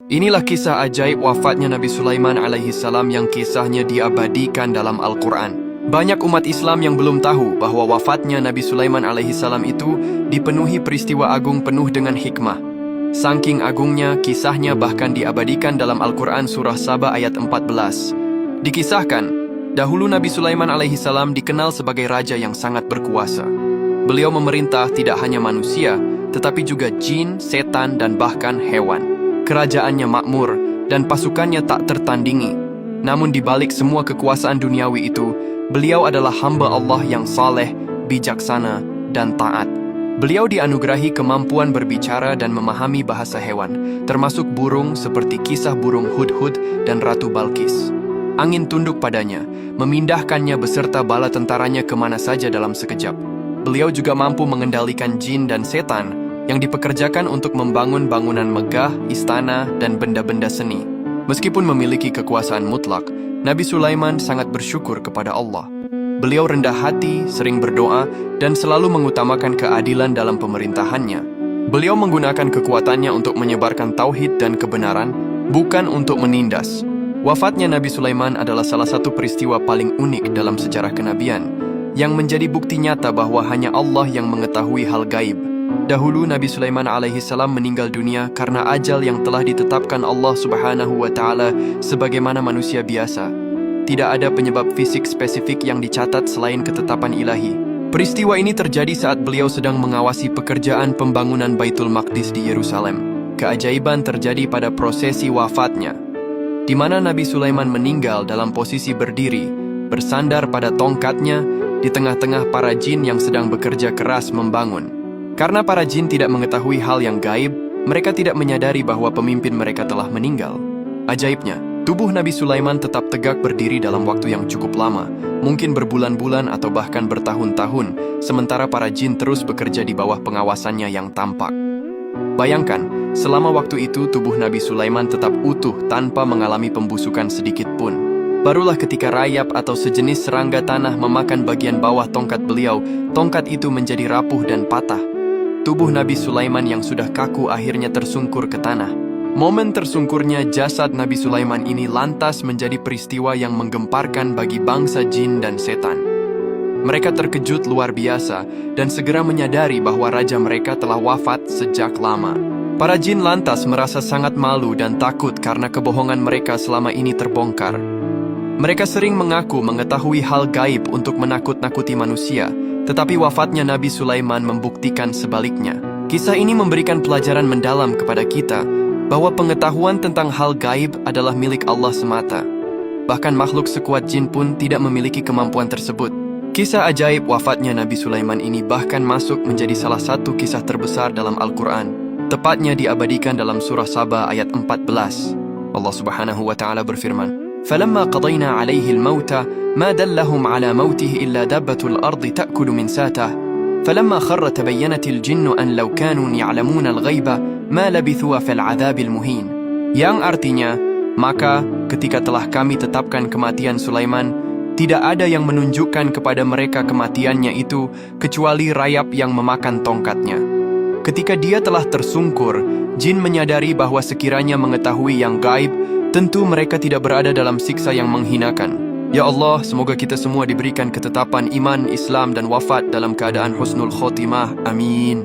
Inilah kisah ajaib wafatnya Nabi Sulaiman alaihi salam yang kisahnya diabadikan dalam Al-Quran. Banyak umat Islam yang belum tahu bahwa wafatnya Nabi Sulaiman alaihi salam itu dipenuhi peristiwa agung penuh dengan hikmah. Saking agungnya, kisahnya bahkan diabadikan dalam Al-Quran surah Saba ayat 14. Dikisahkan, dahulu Nabi Sulaiman alaihi salam dikenal sebagai raja yang sangat berkuasa. Beliau memerintah tidak hanya manusia, tetapi juga jin, setan, dan bahkan hewan. Kerajaannya makmur dan pasukannya tak tertandingi. Namun di balik semua kekuasaan duniawi itu, beliau adalah hamba Allah yang saleh, bijaksana, dan taat. Beliau dianugerahi kemampuan berbicara dan memahami bahasa hewan, termasuk burung seperti kisah burung Hudhud dan Ratu Balqis. Angin tunduk padanya, memindahkannya beserta bala tentaranya kemana saja dalam sekejap. Beliau juga mampu mengendalikan jin dan setan yang dipekerjakan untuk membangun bangunan megah, istana, dan benda-benda seni. Meskipun memiliki kekuasaan mutlak, Nabi Sulaiman sangat bersyukur kepada Allah. Beliau rendah hati, sering berdoa, dan selalu mengutamakan keadilan dalam pemerintahannya. Beliau menggunakan kekuatannya untuk menyebarkan tauhid dan kebenaran, bukan untuk menindas. Wafatnya Nabi Sulaiman adalah salah satu peristiwa paling unik dalam sejarah kenabian, yang menjadi bukti nyata bahwa hanya Allah yang mengetahui hal gaib. Dahulu Nabi Sulaiman alaihi salam meninggal dunia karena ajal yang telah ditetapkan Allah Subhanahu wa taala sebagaimana manusia biasa. Tidak ada penyebab fisik spesifik yang dicatat selain ketetapan ilahi. Peristiwa ini terjadi saat beliau sedang mengawasi pekerjaan pembangunan Baitul Maqdis di Yerusalem. Keajaiban terjadi pada prosesi wafatnya, di mana Nabi Sulaiman meninggal dalam posisi berdiri, bersandar pada tongkatnya di tengah-tengah para jin yang sedang bekerja keras membangun. Karena para jin tidak mengetahui hal yang gaib, mereka tidak menyadari bahwa pemimpin mereka telah meninggal. Ajaibnya, tubuh Nabi Sulaiman tetap tegak berdiri dalam waktu yang cukup lama, mungkin berbulan-bulan atau bahkan bertahun-tahun, sementara para jin terus bekerja di bawah pengawasannya yang tampak. Bayangkan, selama waktu itu tubuh Nabi Sulaiman tetap utuh tanpa mengalami pembusukan sedikit pun. Barulah ketika rayap atau sejenis serangga tanah memakan bagian bawah tongkat beliau, tongkat itu menjadi rapuh dan patah. Tubuh Nabi Sulaiman yang sudah kaku akhirnya tersungkur ke tanah. Momen tersungkurnya jasad Nabi Sulaiman ini lantas menjadi peristiwa yang menggemparkan bagi bangsa jin dan setan. Mereka terkejut luar biasa dan segera menyadari bahwa raja mereka telah wafat sejak lama. Para jin lantas merasa sangat malu dan takut karena kebohongan mereka selama ini terbongkar. Mereka sering mengaku mengetahui hal gaib untuk menakut-nakuti manusia, tetapi wafatnya Nabi Sulaiman membuktikan sebaliknya. Kisah ini memberikan pelajaran mendalam kepada kita bahwa pengetahuan tentang hal gaib adalah milik Allah semata. Bahkan makhluk sekuat jin pun tidak memiliki kemampuan tersebut. Kisah ajaib wafatnya Nabi Sulaiman ini bahkan masuk menjadi salah satu kisah terbesar dalam Al-Quran. Tepatnya diabadikan dalam surah Saba ayat 14. Allah Subhanahu wa taala berfirman, فَلَمَّا قَضَيْنَا عَلَيْهِ الْمَوْتَ مَا دَلَّهُمْ عَلَى مَوْتِهِ إِلَّا دَابَّةُ الْأَرْضِ تَأْكُلُ مِنْ سَأْتِهِ فَلَمَّا خَرَّ تَبَيَّنَتِ الْجِنُّ أَنْ لَوْ كَانُوا يَعْلَمُونَ الْغَيْبَ مَا لَبِثُوا فِي الْعَذَابِ الْمُهِينِ. Yang artinya, maka ketika telah kami tetapkan kematian Sulaiman, tidak ada yang menunjukkan kepada mereka kematiannya itu kecuali rayap yang memakan tongkatnya. Ketika dia telah tersungkur, jin menyadari bahwa sekiranya mengetahui yang gaib, tentu mereka tidak berada dalam siksa yang menghinakan. Ya Allah, semoga kita semua diberikan ketetapan iman, Islam, dan wafat dalam keadaan husnul khotimah. Amin.